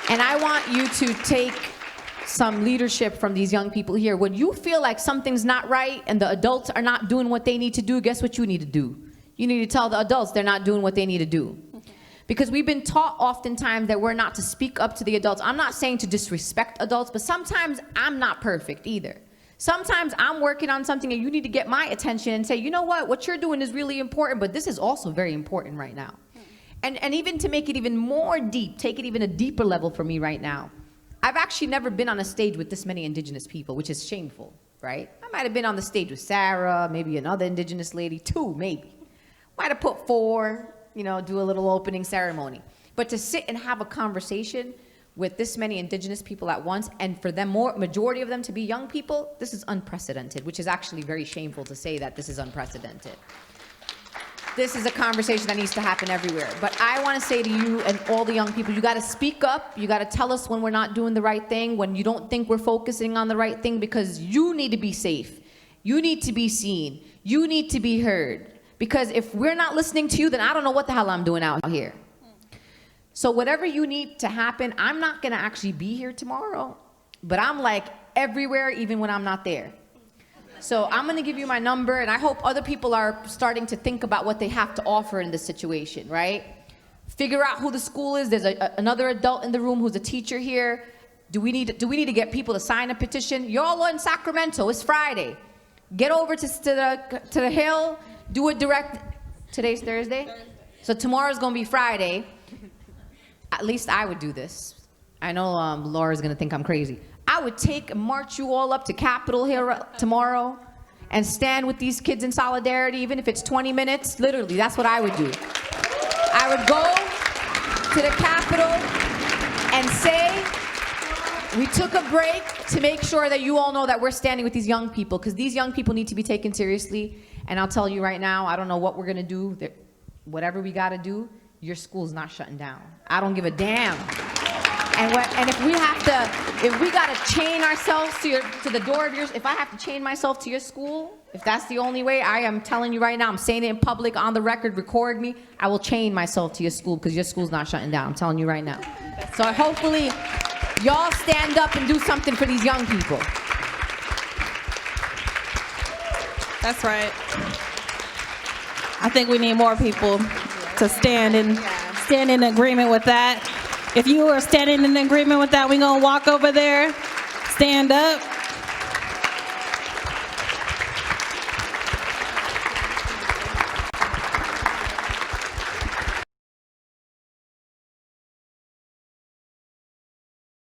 And I want you to take some leadership from these young people here. When you feel like something's not right and the adults are not doing what they need to do, guess what you need to do? You need to tell the adults they're not doing what they need to do. Because we've been taught oftentimes that we're not to speak up to the adults. I'm not saying to disrespect adults, but sometimes I'm not perfect either. Sometimes I'm working on something and you need to get my attention and say, you know what you're doing is really important, but this is also very important right now. And even to make it even more deep, take it even a deeper level for me right now. I've actually never been on a stage with this many indigenous people, which is shameful, right? I might have been on the stage with Sarah, maybe another indigenous lady, 2 maybe. Might have put 4, do a little opening ceremony. But to sit and have a conversation with this many indigenous people at once, and for them, majority of them to be young people, this is unprecedented, which is actually very shameful to say that this is unprecedented. This is a conversation that needs to happen everywhere. But I want to say to you and all the young people, you got to speak up. You got to tell us when we're not doing the right thing, when you don't think we're focusing on the right thing, because you need to be safe. You need to be seen. You need to be heard. Because if we're not listening to you, then I don't know what the hell I'm doing out here. So whatever you need to happen, I'm not going to actually be here tomorrow, but I'm like everywhere, even when I'm not there. So I'm going to give you my number, and I hope other people are starting to think about what they have to offer in this situation, right? Figure out who the school is. There's another adult in the room who's a teacher here. Do we need to get people to sign a petition? Y'all are in Sacramento. It's Friday. Get over to the Hill. Do it direct. Today's Thursday? So tomorrow's going to be Friday. At least I would do this. I know Laura's going to think I'm crazy. I would march you all up to Capitol Hill tomorrow and stand with these kids in solidarity, even if it's 20 minutes. Literally, that's what I would do. I would go to the Capitol and say, we took a break to make sure that you all know that we're standing with these young people, because these young people need to be taken seriously. And I'll tell you right now, I don't know what we're going to do. Whatever we got to do, your school's not shutting down. I don't give a damn. And if we got to chain ourselves to the door of yours, if I have to chain myself to your school, if that's the only way, I am telling you right now, I'm saying it in public, on the record, record me, I will chain myself to your school, because your school's not shutting down. I'm telling you right now. So hopefully, y'all stand up and do something for these young people. That's right. I think we need more people to stand in agreement with that. If you are standing in agreement with that, we're going to walk over there, stand up,